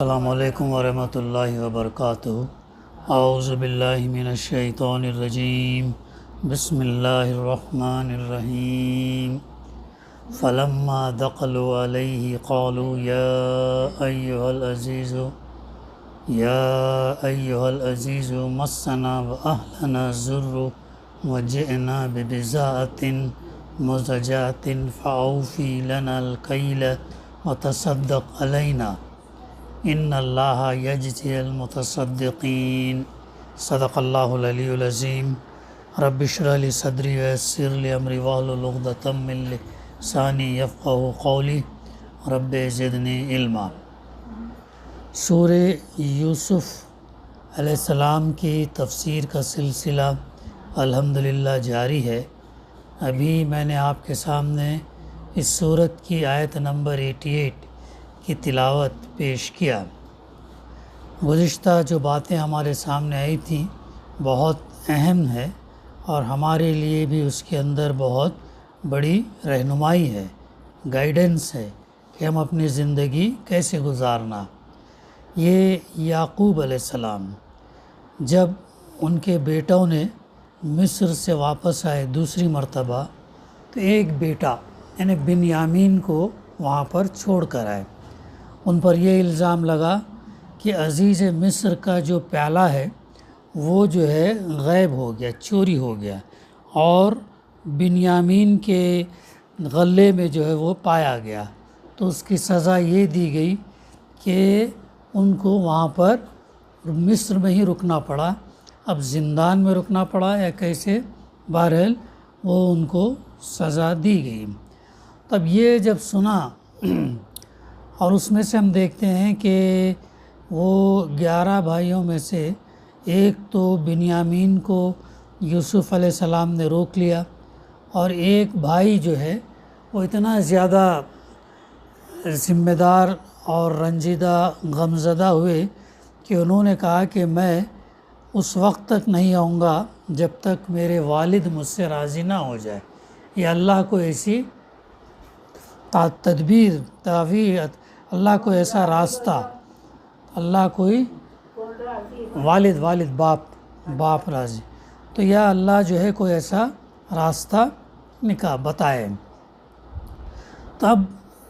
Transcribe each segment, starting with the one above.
السلام علیکم ورحمۃ اللہ وبرکاتہ۔ اعوذ باللہ من الشیطان الرجیم، بسم اللہ الرحمن الرحیم۔ فلما دخلوا علیہ قالوا یا ایہا العزیز مسنا واہلنا الضر وجئنا ببضاعۃ مزجاۃ فاوفی لنا الکیل وتصدق علینا ان اللہ یجزی المتصدقین۔ صدق اللہ العلی العظیم۔ رب اشرح لی صدری ویسر لی امری واحلل عقدۃ من لسانی یفقہوا قولی رب زدنی علما۔ سورہ یوسف علیہ السلام کی تفسیر کا سلسلہ الحمدللہ جاری ہے۔ ابھی میں نے آپ کے سامنے اس سورت کی آیت نمبر 88 کی تلاوت پیش کیا۔ گزشتہ جو باتیں ہمارے سامنے آئی تھیں بہت اہم ہے اور ہمارے لیے بھی اس کے اندر بہت بڑی رہنمائی ہے، گائیڈنس ہے کہ ہم اپنی زندگی کیسے گزارنا۔ یہ یعقوب علیہ السلام جب ان کے بیٹوں نے مصر سے واپس آئے دوسری مرتبہ، تو ایک بیٹا یعنی بنیامین کو وہاں پر چھوڑ کر آئے۔ ان پر یہ الزام لگا کہ عزیز مصر کا جو پیالہ ہے وہ جو ہے غائب ہو گیا، چوری ہو گیا، اور بنیامین کے غلے میں جو ہے وہ پایا گیا۔ تو اس کی سزا یہ دی گئی کہ ان کو وہاں پر مصر میں ہی رکنا پڑا۔ اب زندان میں رکنا پڑا یا کیسے، بہرحال وہ ان کو سزا دی گئی۔ تب یہ جب سنا، اور اس میں سے ہم دیکھتے ہیں کہ وہ 11 بھائیوں میں سے ایک تو بنیامین کو یوسف علیہ السلام نے روک لیا، اور ایک بھائی جو ہے وہ اتنا زیادہ ذمہ دار اور رنجیدہ غمزدہ ہوئے کہ انہوں نے کہا کہ میں اس وقت تک نہیں آؤں گا جب تک میرے والد مجھ سے راضی نہ ہو جائے۔ یہ اللہ کو ایسی تدبیر، تعویذ، اللہ کو ایسا راستہ، اللہ کوئی والد باپ راضی، تو یا اللہ جو ہے کوئی ایسا راستہ بتائے۔ تب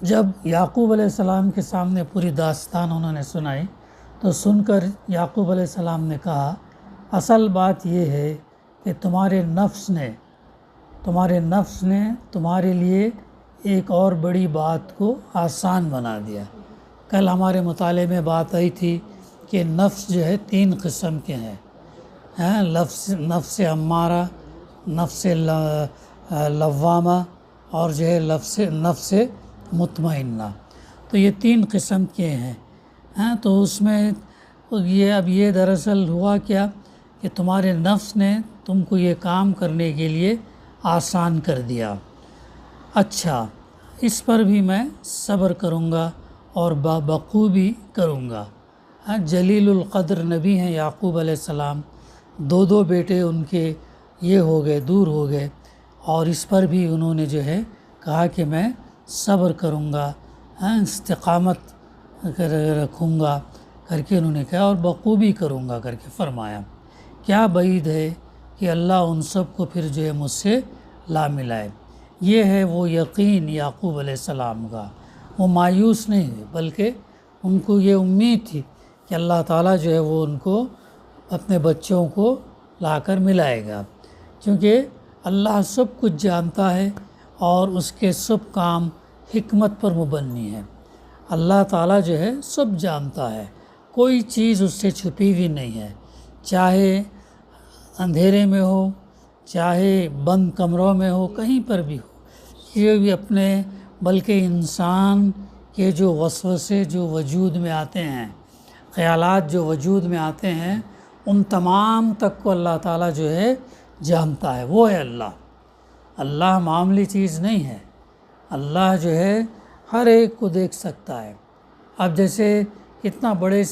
جب یعقوب علیہ السلام کے سامنے پوری داستان انہوں نے سنائی، تو سن کر یعقوب علیہ السلام نے کہا اصل بات یہ ہے کہ تمہارے نفس نے تمہارے لیے ایک اور بڑی بات کو آسان بنا دیا۔ کل ہمارے مطالعے میں بات آئی تھی کہ نفس جو ہے 3 قسم کے ہیں، نفس امارہ، نفس لوامہ، اور جو ہے نفس مطمئنہ۔ تو یہ 3 قسم کے ہیں۔ تو اس میں یہ دراصل ہوا کیا کہ تمہارے نفس نے تم کو یہ کام کرنے کے لیے آسان کر دیا۔ اچھا، اس پر بھی میں صبر کروں گا اور بخوبی کروں گا۔ جلیل القدر نبی ہیں یعقوب علیہ السلام، 2 بیٹے ان کے یہ ہو گئے، دور ہو گئے، اور اس پر بھی انہوں نے جو ہے کہا کہ میں صبر کروں گا، استقامت رکھوں گا کر کے انہوں نے کہا، اور بخوبی کروں گا کر کے فرمایا۔ کیا بعید ہے کہ اللہ ان سب کو پھر جو ہے مجھ سے لا ملائے۔ یہ ہے وہ یقین یعقوب علیہ السلام کا۔ وہ مایوس نہیں ہوئے، بلکہ ان کو یہ امید تھی کہ اللہ تعالیٰ جو ہے وہ ان کو اپنے بچوں کو لا کر ملائے گا، کیونکہ اللہ سب کچھ جانتا ہے اور اس کے سب کام حکمت پر مبنی ہے۔ اللہ تعالیٰ جو ہے سب جانتا ہے، کوئی چیز اس سے چھپی ہوئی نہیں ہے، چاہے اندھیرے میں ہو، چاہے بند کمروں میں ہو، کہیں پر بھی ہو۔ یہ بھی اپنے بلکہ انسان کے جو وسوسے جو وجود میں آتے ہیں، خیالات جو وجود میں آتے ہیں، ان تمام تک کو اللہ تعالیٰ جو ہے جانتا ہے۔ وہ ہے اللہ۔ اللہ معمولی چیز نہیں ہے۔ اللہ جو ہے ہر ایک کو دیکھ سکتا ہے۔ اب جیسے اتنا بڑے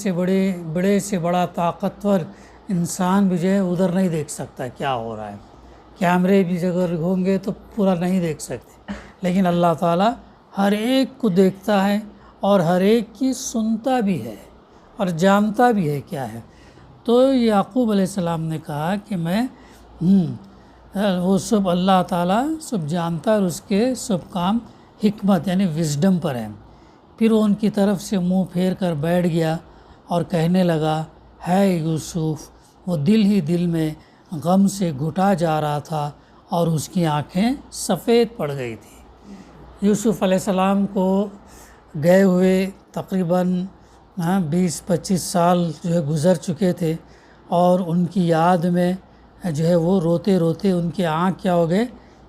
سے بڑا طاقتور انسان بھی جو ہے ادھر نہیں دیکھ سکتا کیا ہو رہا ہے، کیمرے بھی اگر ہوں گے تو پورا نہیں دیکھ سکتے، لیکن اللہ تعالیٰ ہر ایک کو دیکھتا ہے اور ہر ایک کی سنتا بھی ہے۔ اور جانتا بھی ہے کیا ہے۔ تو یعقوب علیہ السلام نے کہا کہ میں وہ سب اللہ تعالیٰ سب جانتا ہے اور اس کے سب کام حکمت یعنی وزڈم پر ہیں۔ پھر وہ ان کی طرف سے منہ پھیر کر بیٹھ گیا اور کہنے لگا، ہے یوسف، وہ دل ہی دل میں غم سے گھٹا جا رہا تھا اور اس کی آنکھیں سفید پڑ گئی تھی۔ یوسف علیہ السلام کو گئے ہوئے تقریباً 20-25 سال جو ہے گزر چکے تھے، اور ان کی یاد میں جو ہے وہ روتے روتے ان کے آنکھ کیا ہو گئے،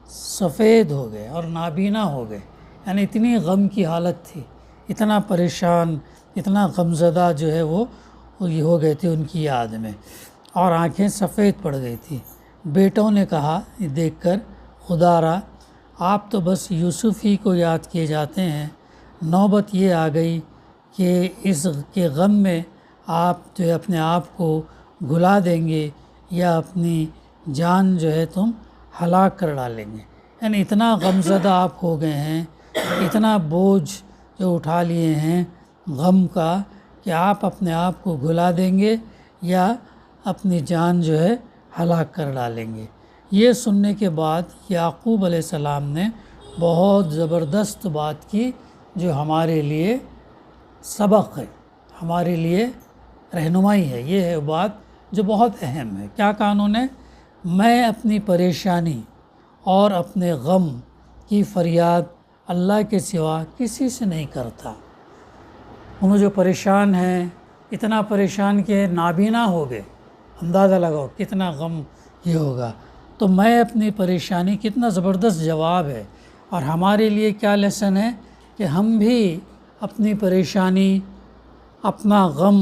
سفید ہو گئے اور نابینا ہو گئے، یعنی اتنی غم کی حالت تھی، اتنا پریشان، اتنا غمزدہ جو ہے وہ یہ ہو گئے تھے ان کی یاد میں، اور آنکھیں سفید پڑ گئی تھی۔ بیٹوں نے کہا یہ دیکھ کر، خدا را آپ تو بس یوسف ہی کو یاد کیے جاتے ہیں، نوبت یہ آ گئی کہ اس کے غم میں آپ جو ہے اپنے آپ کو گھلا دیں گے یا اپنی جان جو ہے تم ہلاک کر ڈالیں گے، یعنی اتنا غمزدہ آپ ہو گئے ہیں، اتنا بوجھ جو اٹھا لیے ہیں غم کا کہ آپ اپنے آپ کو گھلا دیں گے یا اپنی جان جو ہے ہلاک کر ڈالیں گے۔ یہ سننے کے بعد یعقوب علیہ السلام نے بہت زبردست بات کی جو ہمارے لیے سبق ہے، ہمارے لیے رہنمائی ہے۔ یہ ہے بات جو بہت اہم ہے۔ کیا کہا انہوں نے؟ میں اپنی پریشانی اور اپنے غم کی فریاد اللہ کے سوا کسی سے نہیں کرتا۔ انہوں جو پریشان ہیں، اتنا پریشان کہ نابینا ہو گئے، اندازہ لگاؤ کتنا غم یہ ہوگا۔ تو میں اپنی پریشانی، کتنا زبردست جواب ہے، اور ہمارے لیے کیا لیسن ہے کہ ہم بھی اپنی پریشانی، اپنا غم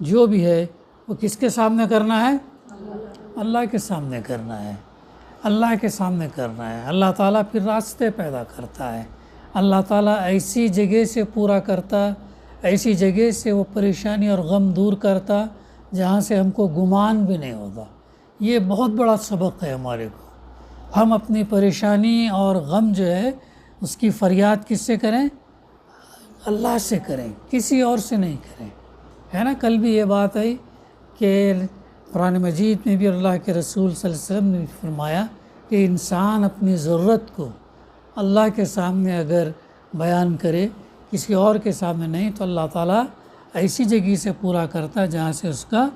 جو بھی ہے وہ کس کے سامنے کرنا ہے؟ اللہ کے سامنے کرنا ہے، اللہ کے سامنے کرنا ہے۔ اللہ تعالیٰ پھر راستے پیدا کرتا ہے، اللہ تعالیٰ ایسی جگہ سے پورا کرتا، ایسی جگہ سے وہ پریشانی اور غم دور کرتا جہاں سے ہم کو گمان بھی نہیں ہوتا۔ یہ بہت بڑا سبق ہے ہمارے کو۔ ہم اپنی پریشانی اور غم جو ہے اس کی فریاد کس سے کریں؟ اللہ سے کریں، کسی اور سے نہیں کریں، ہے نا۔ کل بھی یہ بات آئی کہ قرآن مجید میں بھی اللہ کے رسول صلی اللہ علیہ وسلم نے فرمایا کہ انسان اپنی ضرورت کو اللہ کے سامنے اگر بیان کرے، کسی اور کے سامنے نہیں، تو اللہ تعالیٰ ایسی جگہ سے پورا کرتا ہے جہاں سے اس کا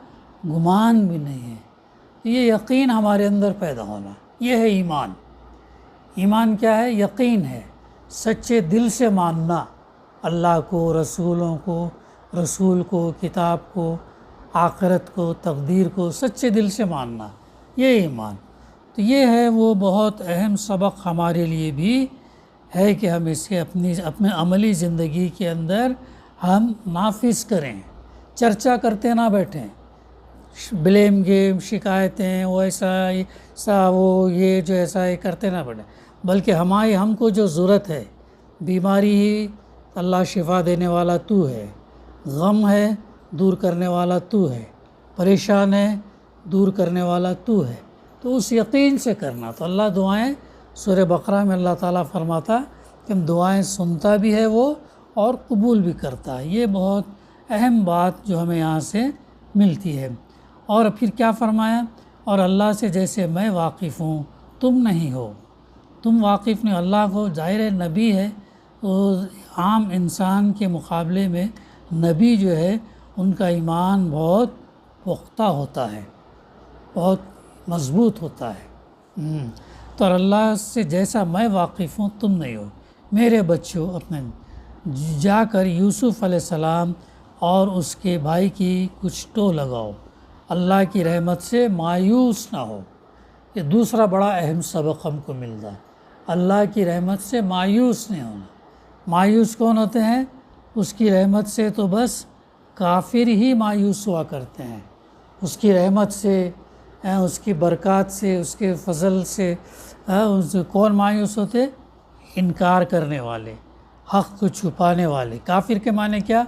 گمان بھی نہیں ہے۔ یہ یقین ہمارے اندر پیدا ہونا، یہ ہے ایمان۔ ایمان کیا ہے؟ یقین ہے، سچے دل سے ماننا اللہ کو، رسولوں کو، رسول کو، کتاب کو، آخرت کو، تقدیر کو سچے دل سے ماننا، یہ ایمان۔ تو یہ ہے وہ بہت اہم سبق ہمارے لیے بھی ہے کہ ہم اسے اپنے عملی زندگی کے اندر ہم نافذ کریں، چرچا کرتے نہ بیٹھیں، بلیم گیم، شکایتیں، وہ ایسا وہ یہ جو ایسا یہ کرتے نہ بیٹھیں، بلکہ ہم کو جو ضرورت ہے، بیماری ہی اللہ شفا دینے والا تو ہے، غم ہے دور کرنے والا تو ہے، پریشان ہے دور کرنے والا تو ہے، تو اس یقین سے کرنا۔ تو اللہ دعائیں، سورہ بقرہ میں اللہ تعالیٰ فرماتا کہ دعائیں سنتا بھی ہے وہ اور قبول بھی کرتا ہے۔ یہ بہت اہم بات جو ہمیں یہاں سے ملتی ہے۔ اور پھر کیا فرمایا؟ اور اللہ سے جیسے میں واقف ہوں تم نہیں ہو، تم واقف نہیں۔ اللہ کو ظاہر ہے نبی ہے، تو عام انسان کے مقابلے میں نبی جو ہے ان کا ایمان بہت پختہ ہوتا ہے، بہت مضبوط ہوتا ہے۔ تو اللہ سے جیسا میں واقف ہوں تم نہیں ہو۔ میرے بچوں، اپنے جا کر یوسف علیہ السلام اور اس کے بھائی کی کچھ ٹو لگاؤ، اللہ کی رحمت سے مایوس نہ ہو۔ یہ دوسرا بڑا اہم سبق ہم کو ملتا ہے، اللہ کی رحمت سے مایوس نہیں ہونا۔ مایوس کون ہوتے ہیں؟ اس کی رحمت سے تو بس کافر ہی مایوس ہوا کرتے ہیں۔ اس کی رحمت سے، اس کی برکات سے، اس کے فضل سے کون مایوس ہوتے؟ انکار کرنے والے، حق کو چھپانے والے۔ کافر کے معنی کیا؟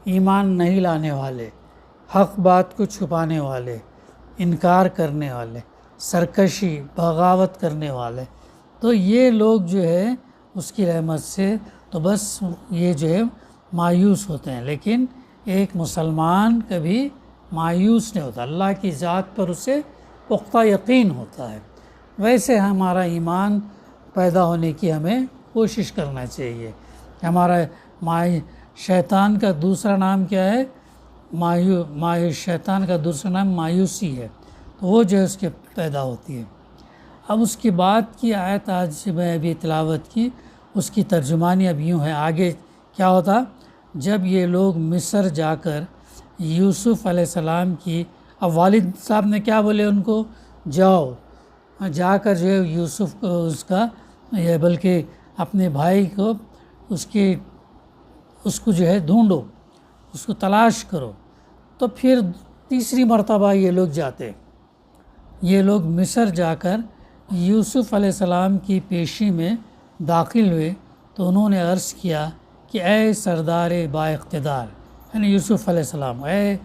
ایمان نہیں لانے والے، حق بات کو چھپانے والے، انکار کرنے والے، سرکشی، بغاوت کرنے والے۔ تو یہ لوگ جو ہے اس کی رحمت سے تو بس یہ جو ہے مایوس ہوتے ہیں، لیکن ایک مسلمان کبھی مایوس نہیں ہوتا، اللہ کی ذات پر اسے پختہ یقین ہوتا ہے۔ ویسے ہمارا ایمان پیدا ہونے کی ہمیں کوشش کرنا چاہیے۔ ہمارا شیطان کا دوسرا نام کیا ہے؟ شیطان کا دوسرا نام مایوسی ہے، تو وہ جو ہے اس کے پیدا ہوتی ہے۔ اب اس کی بات کی آیت آج میں ابھی تلاوت کی، اس کی ترجمانی اب یوں ہے، آگے کیا ہوتا؟ جب یہ لوگ مصر جا کر یوسف علیہ السلام کی، اب والد صاحب نے کیا بولے ان کو؟ جاؤ جا کر جو ہے یوسف کو اس کا بلکہ اپنے بھائی کو اس کو جو ہے ڈھونڈو، اس کو تلاش کرو۔ تو پھر تیسری مرتبہ یہ لوگ جاتے، یہ لوگ مصر جا کر یوسف علیہ السلام کی پیشی میں داخل ہوئے تو انہوں نے عرض کیا کہ اے سردار با اقتدار، یعنی یوسف علیہ السلام، اے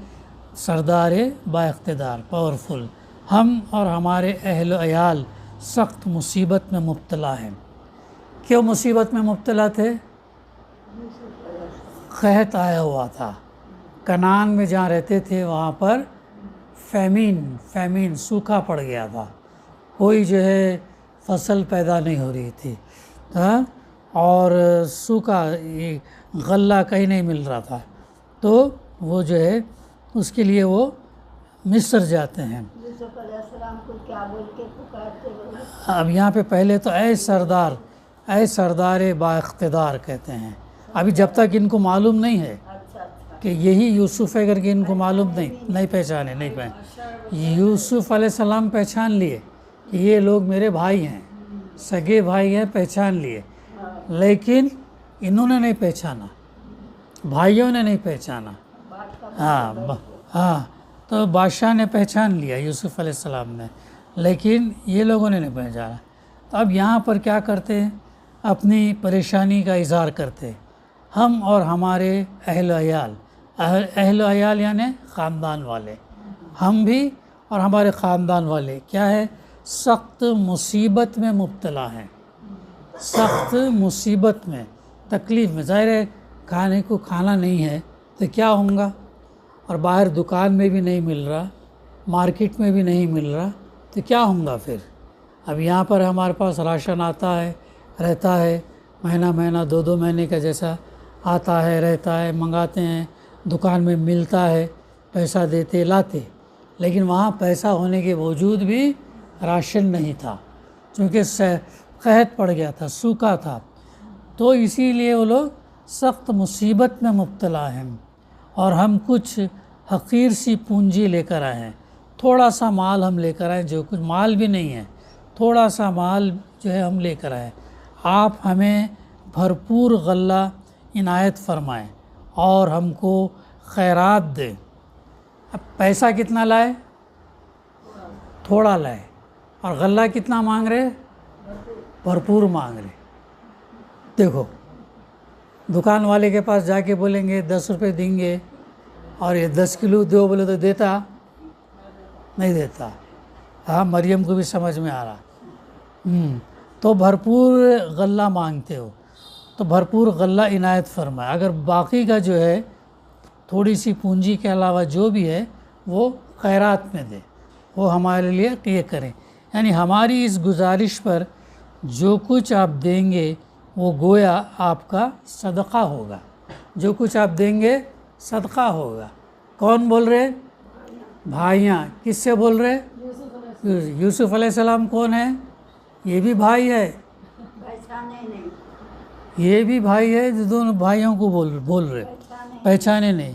سردار با اقتدار، پاورفل، ہم اور ہمارے اہل و عیال سخت مصیبت میں مبتلا ہیں۔ کیوں مصیبت میں مبتلا تھے؟ قحط آیا ہوا تھا، کنعان میں جہاں رہتے تھے وہاں پر فیمین سوکھا پڑ گیا تھا، کوئی جو ہے فصل پیدا نہیں ہو رہی تھی، اور سوکھا غلہ کہیں نہیں مل رہا تھا، تو وہ جو ہے اس کے لیے وہ مصر جاتے ہیں۔ یوسف علیہ السلام کو کیا بول کے پکارتے بولے؟ اب یہاں پہ پہلے تو اے سردار با اقتدار کہتے ہیں، ابھی جب تک ان کو معلوم نہیں ہے اچھا کہ یہی یوسف ہے کر کے ان کو معلوم نہیں پہچانے۔ یوسف علیہ السلام پہچان لیے کہ یہ لوگ میرے بھائی ہیں، سگے بھائی ہیں، پہچان لیے، لیکن انہوں نے نہیں پہچانا، بھائیوں نے نہیں پہچانا۔ ہاں تو بادشاہ نے پہچان لیا یوسف علیہ السلام نے، لیکن یہ لوگوں نے نہیں پہچانا۔ تو اب یہاں پر کیا کرتے ہیں؟ اپنی پریشانی کا اظہار کرتے، ہم اور ہمارے اہل و عیال یعنی خاندان والے، ہم بھی اور ہمارے خاندان والے کیا ہے؟ سخت مصیبت میں مبتلا ہیں، سخت مصیبت میں، تکلیف میں۔ ظاہر ہے کھانے کو کھانا نہیں ہے تو کیا ہوگا، اور باہر دکان میں بھی نہیں مل رہا، مارکیٹ میں بھی نہیں مل رہا، تو کیا ہوگا پھر؟ اب یہاں پر ہمارے پاس راشن آتا ہے، رہتا ہے، مہینہ 2 مہینے کا جیسا آتا ہے، رہتا ہے، منگاتے ہیں، دکان میں ملتا ہے، پیسہ دیتے لاتے، لیکن وہاں پیسہ ہونے کے باوجود بھی راشن نہیں تھا، چونکہ قحط پڑ گیا تھا، سوکھا تھا، تو اسی لیے وہ لوگ سخت مصیبت میں مبتلا ہیں۔ اور ہم کچھ حقیر سی پونجی لے کر آئے ہیں، تھوڑا سا مال ہم لے کر آئے، جو کچھ مال بھی نہیں ہے، تھوڑا سا مال جو ہے ہم لے کر آئے، آپ ہمیں بھرپور غلہ عنایت فرمائیں اور ہم کو خیرات دیں۔ اب پیسہ کتنا لائے؟ تھوڑا لائے، اور غلہ کتنا مانگ رہے؟ بھرپور مانگ رہے۔ دیکھو دکان والے کے پاس جا کے بولیں گے 10 روپے دیں گے، اور یہ 10 کلو دو بولے تو دیتا نہیں دیتا۔ ہاں مریم کو بھی سمجھ میں آ رہا، تو بھرپور غلہ مانگتے ہو تو بھرپور غلہ عنایت فرمائے، اگر باقی کا جو ہے تھوڑی سی پونجی کے علاوہ جو بھی ہے وہ خیرات میں دے، وہ ہمارے لیے یہ کریں۔ یعنی ہماری اس گزارش پر جو کچھ آپ دیں گے وہ گویا آپ کا صدقہ ہوگا، جو کچھ آپ دیں گے صدقہ ہوگا۔ کون بول رہے؟ بھائیاں۔ کس سے بول رہے؟ یوسف علیہ السلام کون ہے؟ یہ بھی بھائی ہے، یہ بھی بھائی ہے، دونوں بھائیوں کو بول رہے، پہچانے نہیں۔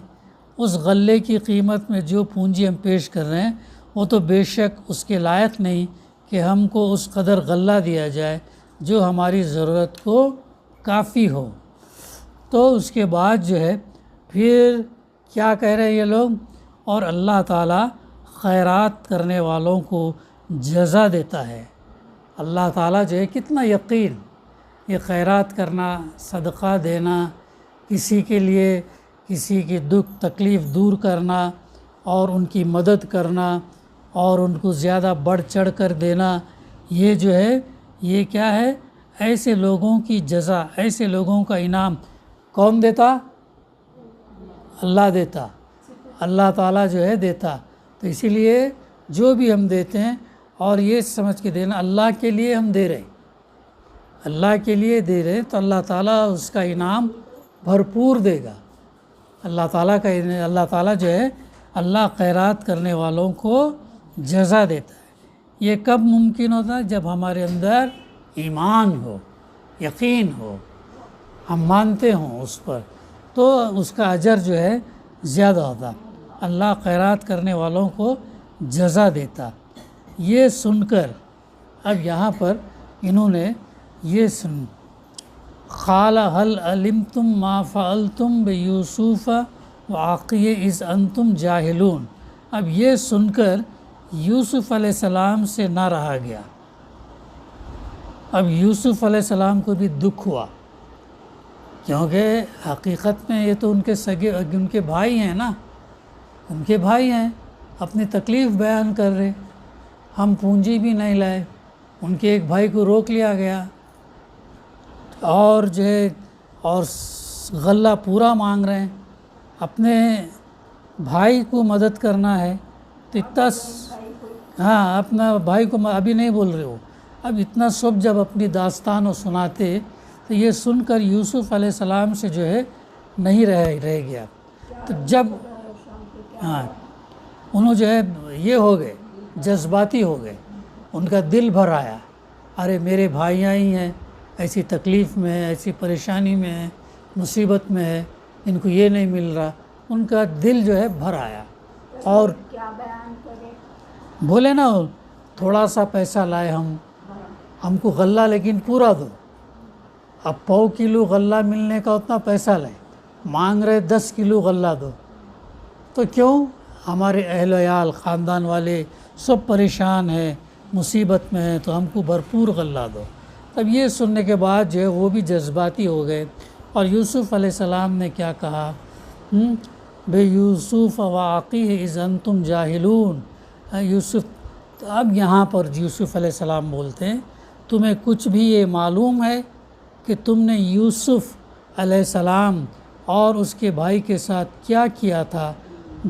اس غلے کی قیمت میں جو پونجی ہم پیش کر رہے ہیں وہ تو بے شک اس کے لائق نہیں کہ ہم کو اس قدر غلہ دیا جائے جو ہماری ضرورت کو کافی ہو۔ تو اس کے بعد جو ہے پھر کیا کہہ رہے ہیں یہ لوگ؟ اور اللہ تعالیٰ خیرات کرنے والوں کو جزا دیتا ہے۔ اللہ تعالیٰ جو ہے کتنا یقین، یہ خیرات کرنا، صدقہ دینا، کسی کے لیے کسی کی دکھ تکلیف دور کرنا اور ان کی مدد کرنا اور ان کو زیادہ بڑھ چڑھ کر دینا، یہ جو ہے یہ کیا ہے؟ ایسے لوگوں کی جزا، ایسے لوگوں کا انعام کون دیتا؟ اللہ دیتا، اللہ تعالیٰ جو ہے دیتا. تو اسی لیے جو بھی ہم دیتے ہیں اور یہ سمجھ کے دینا اللہ کے لیے ہم دے رہے، اللہ کے لیے دے رہے تو اللہ تعالیٰ اس کا انعام بھرپور دے گا. اللہ تعالیٰ جو ہے اللہ خیرات کرنے والوں کو جزا دیتا ہے. یہ کب ممکن ہوتا ہے؟ جب ہمارے اندر ایمان ہو، یقین ہو، ہم مانتے ہوں اس پر، تو اس کا اجر جو ہے زیادہ ہوتا. اللہ خیرات کرنے والوں کو جزا دیتا. یہ سن کر اب یہاں پر انہوں نے یہ سن قال هل علمتم ما فعلتم بیوسف واخیہ اذ انتم جاہلون. اب یہ سن کر یوسف علیہ السلام سے نہ رہا گیا. اب یوسف علیہ السلام کو بھی دکھ ہوا، کیونکہ حقیقت میں یہ تو ان کے بھائی ہیں نا، ان کے بھائی ہیں، اپنی تکلیف بیان کر رہے. ہم پونجی بھی نہیں لائے، ان کے ایک بھائی کو روک لیا گیا اور جو ہے اور غلہ پورا مانگ رہے ہیں. اپنے بھائی کو مدد کرنا ہے تو اتنا اپنا بھائی کو ابھی نہیں بول رہے ہو. اب اتنا سب جب اپنی داستان و سناتے تو یہ سن کر یوسف علیہ السلام سے جو ہے نہیں رہ گیا. تو جب انہوں جو ہے یہ ہو گئے، جذباتی ہو گئے، ان کا دل بھر آیا، ارے میرے بھائیاں ہی ہیں، ایسی تکلیف میں ہے، ایسی پریشانی میں ہے، مصیبت میں ہے، ان کو یہ نہیں مل رہا. ان کا دل جو ہے بھر آیا اور کیا بیان کرے؟ بولے نا تھوڑا سا پیسہ لائے ہم کو غلہ لیکن پورا دو. اب 1.25 کلو غلہ ملنے کا اتنا پیسہ لائے، مانگ رہے 10 کلو غلہ دو. تو کیوں؟ ہمارے اہل عیال خاندان والے سب پریشان ہیں، مصیبت میں ہیں، تو ہم کو بھرپور غلہ دو. تب یہ سننے کے بعد جو ہے وہ بھی جذباتی ہو گئے اور یوسف علیہ السلام نے کیا کہا؟ بے یوسف واقیہ اذ انتم جاہلون. یوسف، اب یہاں پر یوسف علیہ السلام بولتے ہیں تمہیں کچھ بھی یہ معلوم ہے کہ تم نے یوسف علیہ السلام اور اس کے بھائی کے ساتھ کیا کیا تھا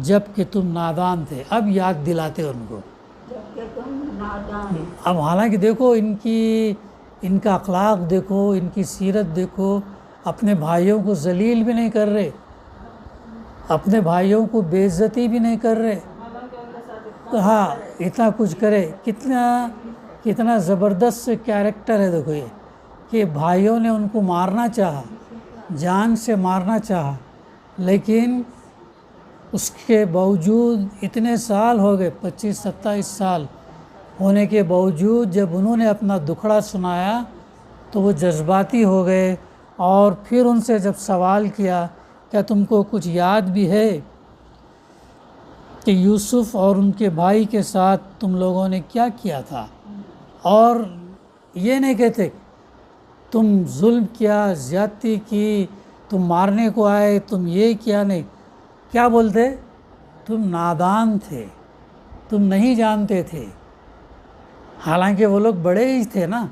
جب کہ تم نادان تھے؟ اب یاد دلاتے ان کو. جب کہ تم نادان. اب حالانکہ دیکھو ان کا اخلاق دیکھو، ان کی سیرت دیکھو، اپنے بھائیوں کو ذلیل بھی نہیں کر رہے، اپنے بھائیوں کو بے عزتی بھی نہیں کر رہے. ہاں اتنا کچھ کرے، کتنا زبردست کیریکٹر ہے. دیکھو یہ کہ بھائیوں نے ان کو مارنا چاہا، جان سے مارنا چاہا، لیکن اس کے باوجود اتنے سال ہو گئے، 25-27 سال ہونے کے باوجود جب انہوں نے اپنا دکھڑا سنایا تو وہ جذباتی ہو گئے. اور پھر ان سے جب سوال کیا کیا تم کو کچھ یاد بھی ہے کہ یوسف اور ان کے بھائی کے ساتھ تم لوگوں نے کیا کیا تھا؟ اور یہ نہیں کہتے تم ظلم کیا، زیادتی کی، تم مارنے کو آئے، تم یہ کیا. نہیں، کیا بولتے؟ تم نادان تھے، تم نہیں جانتے تھے. حالانکہ وہ لوگ بڑے ہی تھے نا،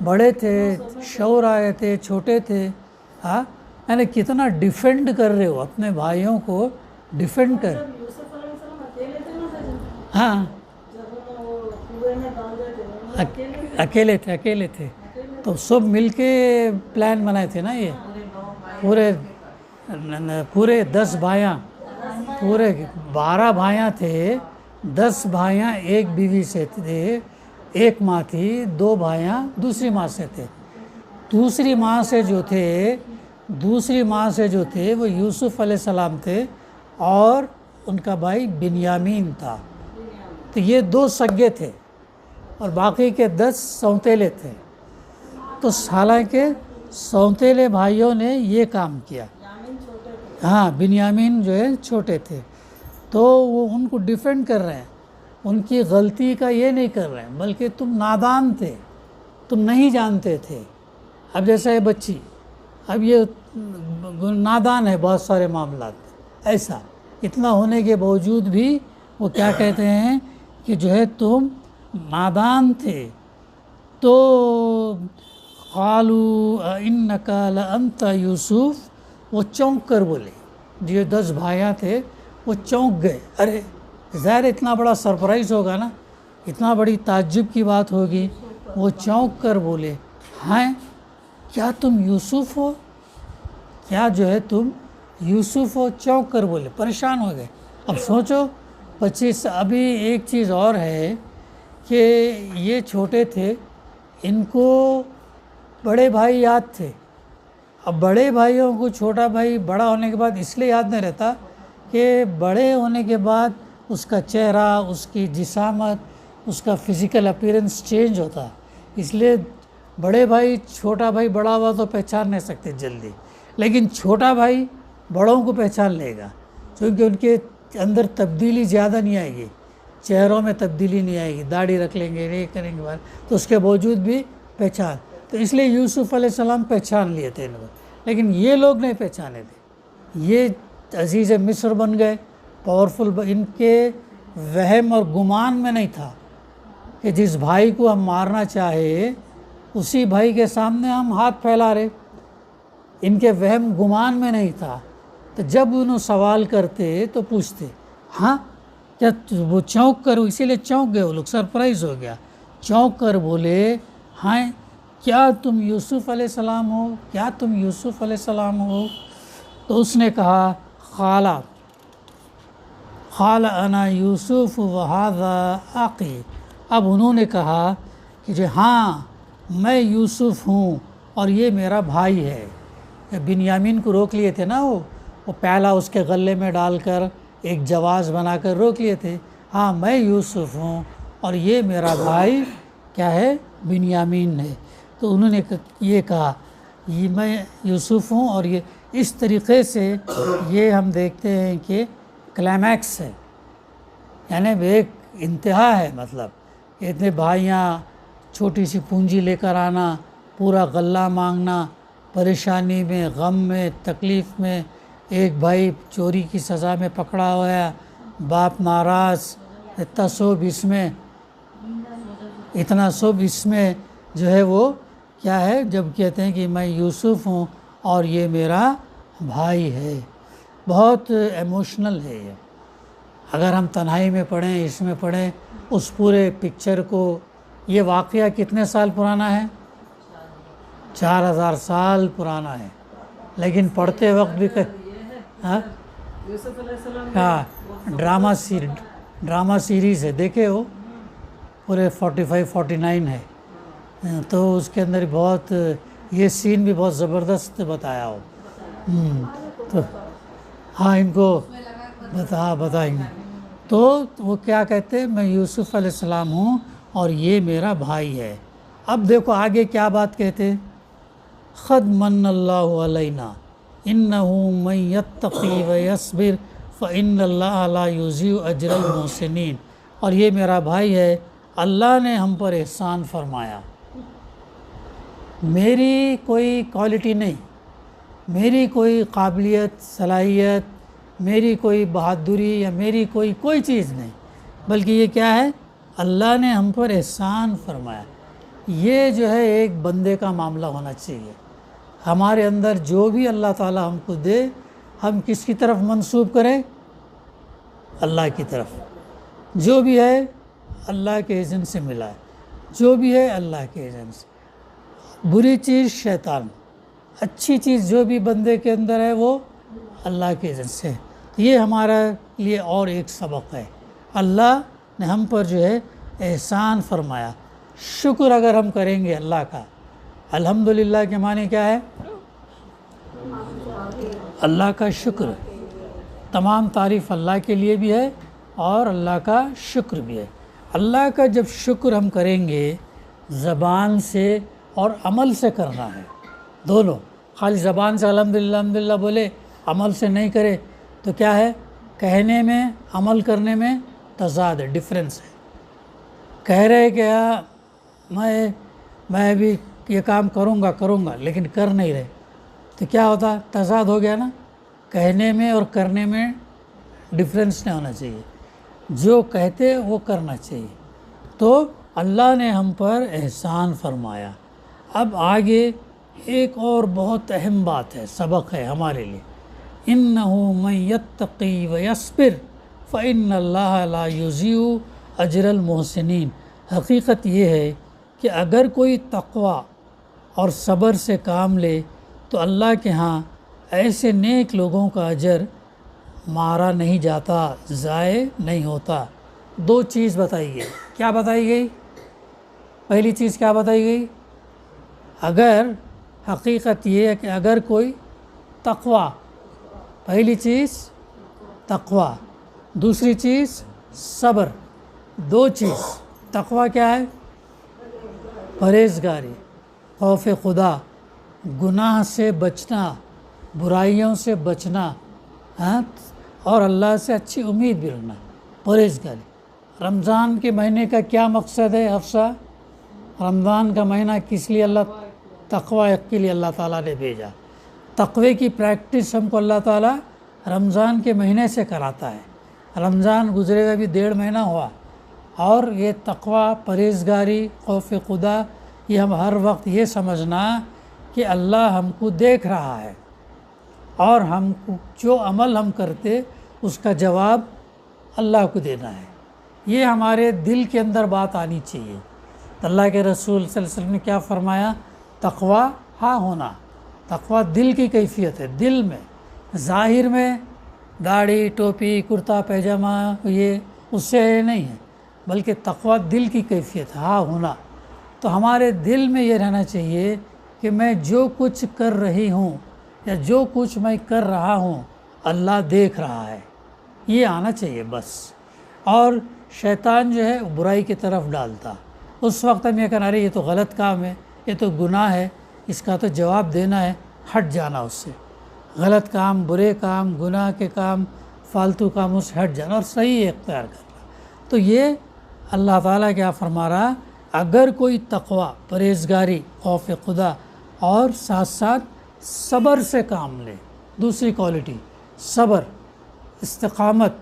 بڑے تھے، شعور آئے تھے، چھوٹے تھے. ہاں یعنی کتنا ڈیفینڈ کر رہے ہو اپنے بھائیوں کو، ڈیفینڈ کر. ہاں اکیلے تھے تو سب مل کے پلان بنائے تھے نا. یہ پورے 10 بھائیاں، پورے 12 بھائیاں تھے. 10 بھائیاں ایک بیوی سے تھے، ایک ماں تھی، 2 بھائیاں دوسری ماں سے تھے. دوسری ماں سے جو تھے وہ یوسف علیہ السلام تھے اور ان کا بھائی بنیامین تھا. تو یہ 2 سگے تھے اور باقی کے 10 سوتیلے تھے. تو حالانکہ سوتیلے بھائیوں نے یہ کام کیا. ہاں بنیامین جو ہے چھوٹے تھے، تو وہ ان کو ڈیفینڈ کر رہے ہیں، ان کی غلطی کا یہ نہیں کر رہے ہیں، بلکہ تم نادان تھے، تم نہیں جانتے تھے. اب جیسا یہ بچی، اب یہ نادان ہے بہت سارے معاملات. ایسا اتنا ہونے کے باوجود بھی وہ کیا کہتے ہیں کہ جو ہے تم نادان تھے. تو قالوا انک لانت یوسف، وہ چونک کر بولے جو 10 بھائیاں تھے وہ چونک گئے. ارے ظاہر اتنا بڑا سرپرائز ہوگا نا، اتنا بڑی تعجب کی بات ہوگی. وہ چونک کر بولے ہاں کیا تم یوسف ہو؟ کیا جو ہے تم یوسف ہو؟ چونک کر بولے، پریشان ہو گئے. اب سوچو 25. ابھی ایک چیز اور ہے کہ یہ چھوٹے تھے، ان کو بڑے بھائی یاد تھے. اب بڑے بھائیوں کو چھوٹا بھائی بڑا ہونے کے بعد اس لیے یاد نہیں رہتا کہ بڑے ہونے کے بعد اس کا چہرہ، اس کی جسامت، اس کا فزیکل اپیرنس چینج ہوتا. اس لیے بڑے بھائی چھوٹا بھائی بڑا ہوا تو پہچان نہیں سکتے جلدی، لیکن چھوٹا بھائی بڑوں کو پہچان لے گا کیونکہ ان کے اندر تبدیلی زیادہ نہیں آئے گی، چہروں میں تبدیلی نہیں آئے گی، داڑھی رکھ لیں گے، یہ کریں گے تو اس کے باوجود بھی پہچان. تو اس لیے یوسف علیہ السلام پہچان لیے تھے ان کو، لیکن یہ لوگ نہیں پہچانے تھے. یہ عزیز مصر بن گئے، پاورفل. ان کے وہم اور گمان میں نہیں تھا کہ جس بھائی کو ہم مارنا چاہے اسی بھائی کے سامنے ہم ہاتھ پھیلا رہے. ان کے وہم گمان میں نہیں تھا. تو جب انہوں سوال کرتے تو پوچھتے ہاں کیا وہ چونک کر، اسی لیے چونک گئے وہ لوگ، سرپرائز ہو گیا. چونک کر بولے ہاں کیا تم یوسف علیہ السلام ہو؟ کیا تم یوسف علیہ السلام ہو؟ تو اس نے کہا قال انا یوسف وہذا اخی. اب انہوں نے کہا کہ جو ہاں میں یوسف ہوں اور یہ میرا بھائی ہے. بنیامین کو روک لیے تھے نا، وہ پیالہ اس کے غلے میں ڈال کر ایک جواز بنا کر روک لیے تھے. ہاں میں یوسف ہوں اور یہ میرا بھائی کیا ہے؟ بنیامین ہے. تو انہوں نے یہ کہا یہ میں یوسف ہوں، اور یہ اس طریقے سے یہ ہم دیکھتے ہیں کہ کلائمیکس ہے، یعنی ایک انتہا ہے. مطلب اتنے بھائیاں، چھوٹی سی پونجی لے کر آنا، پورا غلہ مانگنا، پریشانی میں، غم میں، تکلیف میں. ایک بھائی چوری کی سزا میں پکڑا ہوا ہے، باپ ناراض، اتنا سب اس میں جو ہے وہ کیا ہے، جب کہتے ہیں کہ میں یوسف ہوں اور یہ میرا بھائی ہے. بہت ایموشنل ہے یہ. اگر ہم تنہائی میں پڑھیں، اس میں پڑھیں اس پورے پکچر کو. یہ واقعہ کتنے سال پرانا ہے؟ 4000 سال پرانا ہے، لیکن پڑھتے وقت بھی ہاں ڈرامہ سیریز ہے، دیکھے ہو پورے 45-49 ہے. تو اس کے اندر بہت یہ سین بھی بہت زبردست بتایا ہو. تو ہاں ان کو بتائیں گے. تو وہ کیا کہتے ہیں میں یوسف علیہ السلام ہوں اور یہ میرا بھائی ہے. اب دیکھو آگے کیا بات کہتے ہیں، قد من اللہ علینا انہ من یتقی ویصبر فإن اللہ لا یضیع اجر المحسنین. اور یہ میرا بھائی ہے، اللہ نے ہم پر احسان فرمایا. میری کوئی کوالٹی نہیں، میری کوئی قابلیت، صلاحیت، میری کوئی بہادری یا میری کوئی چیز نہیں، بلکہ یہ کیا ہے، اللہ نے ہم پر احسان فرمایا. یہ جو ہے ایک بندے کا معاملہ ہونا چاہیے. ہمارے اندر جو بھی اللہ تعالیٰ ہم کو دے، ہم کس کی طرف منسوب کریں؟ اللہ کی طرف. جو بھی ہے اللہ کے اذن سے ملا ہے، جو بھی ہے اللہ کے اذن سے. بری چیز شیطان، اچھی چیز جو بھی بندے کے اندر ہے وہ اللہ کے اذن سے. یہ ہمارا لیے اور ایک سبق ہے. اللہ نے ہم پر جو ہے احسان فرمایا. شکر اگر ہم کریں گے اللہ کا، الحمدللہ کے معنی کیا ہے؟ اللہ کا شکر. تمام تعریف اللہ کے لیے بھی ہے اور اللہ کا شکر بھی ہے. اللہ کا جب شکر ہم کریں گے زبان سے اور عمل سے کرنا ہے، دونوں. خالی زبان سے الحمدللہ الحمدللہ بولے، عمل سے نہیں کرے تو کیا ہے، کہنے میں عمل کرنے میں تضاد ہے، ڈفرینس ہے. کہہ رہے کہ میں بھی یہ کام کروں گا لیکن کر نہیں رہے تو کیا ہوتا، تضاد ہو گیا نا. کہنے میں اور کرنے میں ڈفرینس نہیں ہونا چاہیے، جو کہتے وہ کرنا چاہیے. تو اللہ نے ہم پر احسان فرمایا. اب آگے ایک اور بہت اہم بات ہے، سبق ہے ہمارے لیے. إِنَّهُ مَن يَتَّقِي وَيَصْبِرْ فَإِنَّ اللَّهَ لَا يُضِيعُ أَجْرَ الْمُحْسِنِينَ۔ حقیقت یہ ہے کہ اگر کوئی تقوی اور صبر سے کام لے تو اللہ کے ہاں ایسے نیک لوگوں کا اجر مارا نہیں جاتا، ضائع نہیں ہوتا۔ دو چیز بتائی گئی۔ کیا بتائی گئی؟ پہلی چیز کیا بتائی گئی؟ اگر حقیقت یہ ہے کہ اگر کوئی تقوی، پہلی چیز تقوی، دوسری چیز صبر، دو چیز۔ تقوی کیا ہے؟ پرہیزگاری، خوف خدا، گناہ سے بچنا، برائیوں سے بچنا، اور اللہ سے اچھی امید بھی رکھنا، پرہیزگاری۔ رمضان کے مہینے کا کیا مقصد ہے حفصہ؟ رمضان کا مہینہ کس لیے اللہ، تقوی کے لیے اللہ تعالیٰ نے بھیجا۔ تقوی کی پریکٹس ہم کو اللہ تعالیٰ رمضان کے مہینے سے کراتا ہے۔ رمضان گزرے گا بھی 1.5 مہینہ ہوا، اور یہ تقوی، پرہیزگاری، خوف خدا، یہ ہم ہر وقت یہ سمجھنا کہ اللہ ہم کو دیکھ رہا ہے، اور ہم کو جو عمل ہم کرتے اس کا جواب اللہ کو دینا ہے۔ یہ ہمارے دل کے اندر بات آنی چاہیے۔ اللہ کے رسول صلی اللہ علیہ وسلم نے کیا فرمایا؟ تقوی ہاں ہونا، تقوی دل کی کیفیت ہے، دل میں، ظاہر میں داڑھی، ٹوپی، کرتا پیجامہ یہ اس سے نہیں ہے، بلکہ تقوی دل کی کیفیت ہاں ہونا۔ تو ہمارے دل میں یہ رہنا چاہیے کہ میں جو کچھ کر رہی ہوں یا جو کچھ میں کر رہا ہوں اللہ دیکھ رہا ہے، یہ آنا چاہیے بس۔ اور شیطان جو ہے برائی کی طرف ڈالتا، اس وقت ہم یہ کہنا ارے یہ تو غلط کام ہے، یہ تو گناہ ہے، اس کا تو جواب دینا ہے، ہٹ جانا اس سے، غلط کام، برے کام، گناہ کے کام، فالتو کاموں سے ہٹ جانا اور صحیح اختیار کرنا۔ تو یہ اللہ تعالیٰ کیا فرما رہا؟ اگر کوئی تقوی، پرہیزگاری، خوف خدا اور ساتھ ساتھ صبر سے کام لے، دوسری کوالٹی صبر، استقامت،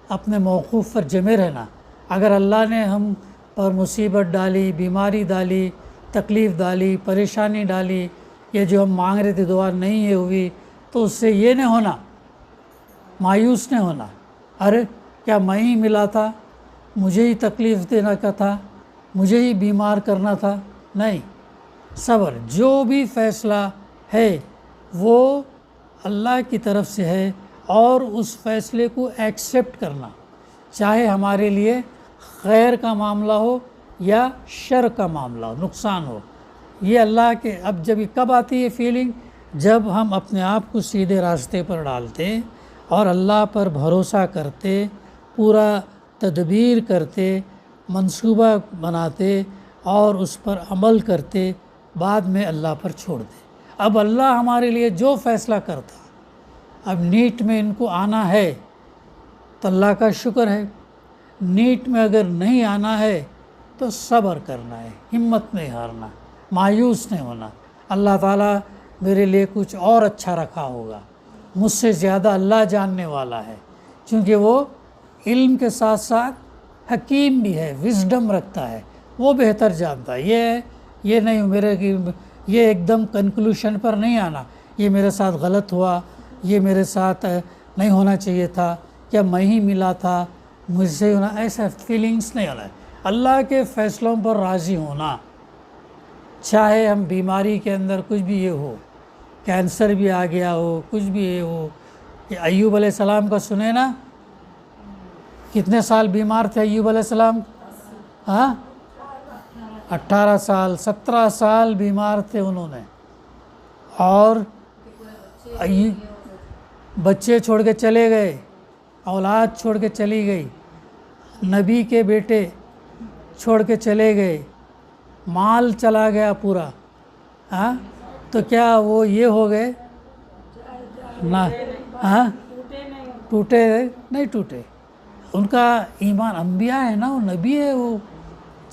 اپنے موقوف پر جمے رہنا۔ اگر اللہ نے ہم پر مصیبت ڈالی، بیماری ڈالی، تکلیف ڈالی، پریشانی ڈالی، یہ جو ہم مانگ رہے تھے دعا نہیں ہوئی، تو اس سے یہ نہیں ہونا، مایوس نہیں ہونا، ارے کیا میں ہی ملا تھا، مجھے ہی تکلیف دینا کا تھا، مجھے ہی بیمار کرنا تھا، نہیں۔ صبر، جو بھی فیصلہ ہے وہ اللہ کی طرف سے ہے، اور اس فیصلے کو ایکسیپٹ کرنا، چاہے ہمارے لیے خیر کا معاملہ ہو یا شر کا معاملہ ہو، نقصان ہو، یہ اللہ کے۔ اب جب یہ کب آتی ہے فیلنگ؟ جب ہم اپنے آپ کو سیدھے راستے پر ڈالتے اور اللہ پر بھروسہ کرتے، پورا تدبیر کرتے، منصوبہ بناتے اور اس پر عمل کرتے، بعد میں اللہ پر چھوڑ دے۔ اب اللہ ہمارے لیے جو فیصلہ کرتا، اب نیٹ میں ان کو آنا ہے تو اللہ کا شکر ہے، نیٹ میں اگر نہیں آنا ہے تو صبر کرنا ہے، ہمت نہیں ہارنا، مایوس نہیں ہونا۔ اللہ تعالیٰ میرے لیے کچھ اور اچھا رکھا ہوگا، مجھ سے زیادہ اللہ جاننے والا ہے، کیونکہ وہ علم کے ساتھ ساتھ حکیم بھی ہے، وزڈم رکھتا ہے، وہ بہتر جانتا ہے۔ یہ نہیں میرے یہ ایک دم کنکلوشن پر نہیں آنا، یہ میرے ساتھ غلط ہوا، یہ میرے ساتھ نہیں ہونا چاہیے تھا، کیا میں ہی ملا تھا، مجھ سے ہونا، ایسا فیلنگس نہیں ہونا ہے۔ اللہ کے فیصلوں پر راضی ہونا، چاہے ہم بیماری کے اندر کچھ بھی یہ ہو، کینسر بھی آ گیا ہو، کچھ بھی یہ ہو۔ یہ ایوب علیہ السلام کا سنے نا، کتنے سال بیمار تھے ایوب علیہ السلام؟ 18 سال، 17 سال بیمار تھے انہوں نے، اور بچے چھوڑ کے چلے گئے، اولاد چھوڑ کے چلی گئی، نبی کے بیٹے چھوڑ کے چلے گئے، مال چلا گیا پورا، تو کیا وہ یہ ہو گئے؟ نہ، ٹوٹے نہیں، ٹوٹے۔ ان کا ایمان، انبیاء ہے نا، وہ نبی ہے، وہ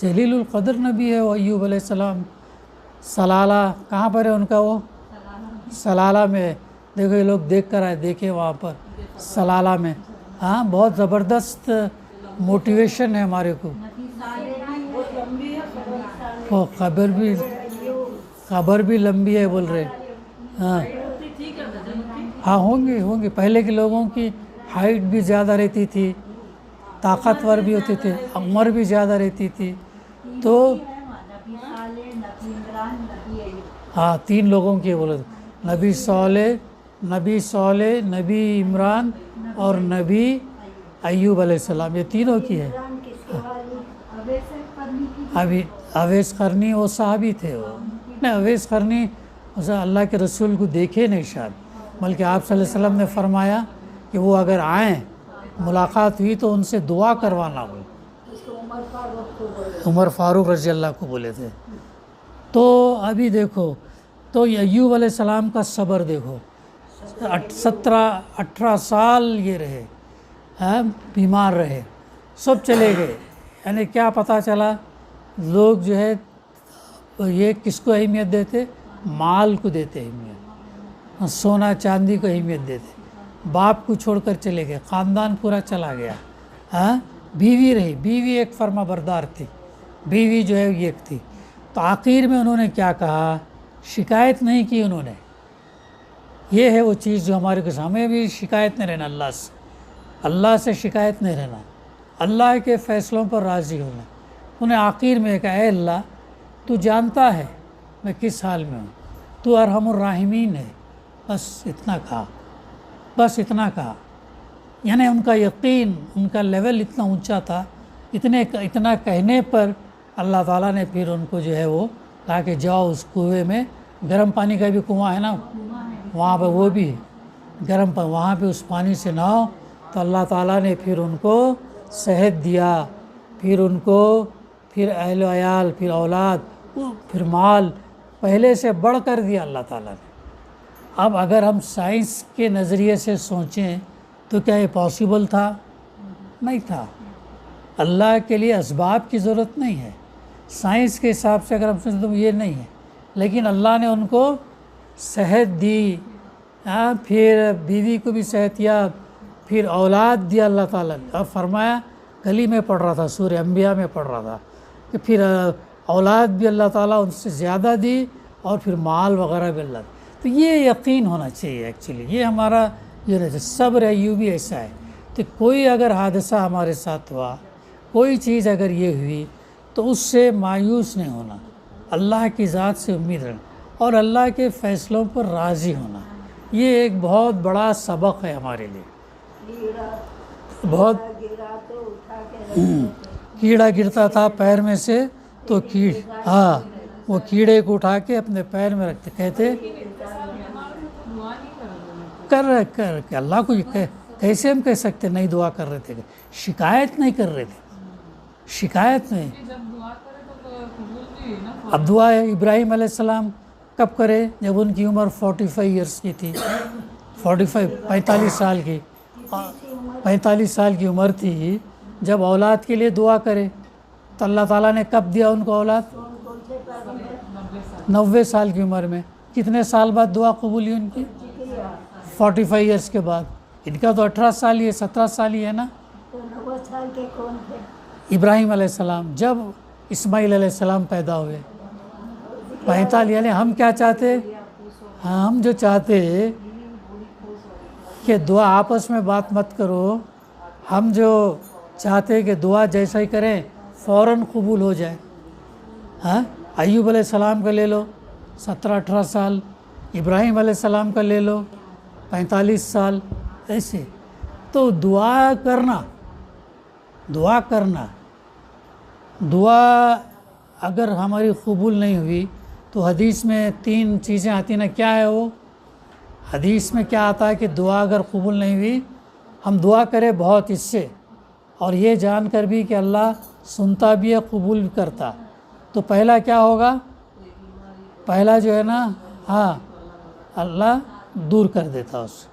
جلیل القدر نبی ہے وہ ایوب علیہ السلام۔ سلالہ کہاں پر ہے ان کا؟ وہ سلالہ میں، دیکھو یہ لوگ دیکھ کر آئے، دیکھے وہاں پر سلالہ میں، بہت زبردست موٹیویشن ہے ہمارے کو۔ وہ خبر بھی لمبی ہے بول رہے، ہاں ہوں گے پہلے کے لوگوں کی ہائٹ بھی زیادہ رہتی تھی، طاقتور بھی ہوتے تھے، عمر بھی زیادہ رہتی تھی، تو نبی صالح، نبی عمران، نبی ایوب۔ ہاں 3 لوگوں کی بولے نبی صالح، نبی عمران اور نبی ایوب علیہ السلام، یہ تینوں کی ہے۔ عمران کس کے والی؟ اویس قرنی کی؟ ابھی اویس قرنی وہ صحابی تھے، وہ نہیں اویس قرنی اللہ کے رسول کو دیکھے نہیں شاید، بلکہ آپ صلی اللہ علیہ وسلم نے فرمایا کہ وہ اگر آئیں ملاقات ہوئی تو ان سے دعا کروانا ہو، اس کو عمر فاروق کو بولے۔ عمر فاروق رضی اللہ کو بولے تھے۔ تو ابھی دیکھو تو ایوب علیہ السلام کا صبر دیکھو، 17-18 سال یہ رہے، بیمار رہے، سب چلے گئے، یعنی کیا پتہ چلا لوگ جو ہے یہ کس کو اہمیت دیتے؟ مال کو دیتے اہمیت، سونا چاندی کو اہمیت دیتے، باپ کو چھوڑ کر چلے گئے، خاندان پورا چلا گیا، بیوی رہی، بیوی ایک فرما بردار تھی، بیوی جو ہے ایک تھی، تو آخر میں انہوں نے کیا کہا؟ شکایت نہیں کی انہوں نے، یہ ہے وہ چیز جو ہمارے کو، ہمیں بھی شکایت نہیں رہنا اللہ سے شکایت نہیں رہنا، اللہ کے فیصلوں پر راضی ہونا۔ انہیں آخر میں کہا اے اللہ تو جانتا ہے میں کس حال میں ہوں، تو ارحم الراحمین ہے، بس اتنا کہا، یعنی ان کا یقین، ان کا لیول اتنا اونچا تھا، اتنا کہنے پر اللہ تعالیٰ نے پھر ان کو جو ہے وہ کہا کہ جاؤ اس کنویں میں، گرم پانی کا بھی کنواں ہے نا وہاں پہ، وہ بھی گرم پانی، وہاں پہ اس پانی سے نہاؤ، تو اللہ تعالیٰ نے پھر ان کو صحت دیا، پھر ان کو پھر اہل و عیال، پھر اولاد، پھر مال، پہلے سے بڑھ کر دیا اللہ تعالیٰ نے۔ اب اگر ہم سائنس کے نظریے سے سوچیں تو کیا یہ پاسبل تھا؟ نہیں تھا۔ اللہ کے لیے اسباب کی ضرورت نہیں ہے، سائنس کے حساب سے اگر ہم سوچیں تو یہ نہیں ہے، لیکن اللہ نے ان کو صحت دی، پھر بیوی کو بھی صحت دیا، پھر اولاد دیا اللہ تعالیٰ نے، اور فرمایا کل ہی میں پڑھ رہا تھا، سورہ انبیاء میں پڑھ رہا تھا کہ پھر اولاد بھی اللہ تعالیٰ ان سے زیادہ دی، اور پھر مال وغیرہ بھی اللہ دی۔ تو یہ یقین ہونا چاہیے ایکچولی، یہ ہمارا یہ صبر ایوبی ایسا ہے، تو کوئی اگر حادثہ ہمارے ساتھ ہوا، کوئی چیز اگر یہ ہوئی تو اس سے مایوس نہیں ہونا، اللہ کی ذات سے امید رکھنا اور اللہ کے فیصلوں پر راضی ہونا، یہ ایک بہت بڑا سبق ہے ہمارے لیے۔ بہت گرا تو اٹھا کے رکھتے تھے۔ کیڑا گرتا تھا پیر میں سے تو وہ کیڑے کو اٹھا کے اپنے پیر میں رکھتے، کہتے کر اللہ کو کیسے ہم کہہ سکتے نہیں دعا کر رہے تھے، شکایت نہیں کر رہے تھے، شکایت نہیں۔ اب دعا ابراہیم علیہ السلام کب کرے؟ جب ان کی عمر 45 ایئرس کی تھی، 45 سال کی، 45 سال کی عمر تھی، جب اولاد کے لیے دعا کرے تو اللہ تعالیٰ نے کب دیا ان کو اولاد؟ 90 سال کی عمر میں۔ کتنے سال بعد دعا قبول ہوئی ان کی؟ 45 ایئرس کے بعد۔ ان کا تو 18 سال ہی ہے، 17 سال ہی ہے نا۔ تو 90 سال کے کون تھے؟ ابراہیم علیہ السلام، جب اسماعیل علیہ السلام پیدا ہوئے 45، یعنی ہم کیا چاہتے؟ ہم جو چاہتے کہ دعا آپس میں بات مت کرو، ہم جو چاہتے کہ دعا جیسا ہی کریں فوراً قبول ہو جائے۔ ایوب علیہ السلام کا لے لو 17-18 سال، ابراہیم علیہ السلام کا لے لو 45 سال، ایسے تو دعا کرنا دعا اگر ہماری قبول نہیں ہوئی تو حدیث میں 3 چیزیں آتی نا، کیا ہے وہ؟ حدیث میں کیا آتا ہے کہ دعا اگر قبول نہیں ہوئی، ہم دعا کریں بہت اس سے، اور یہ جان کر بھی کہ اللہ سنتا بھی ہے قبول بھی کرتا، تو پہلا کیا ہوگا؟ پہلا جو ہے نا اللہ دور کر دیتا اس،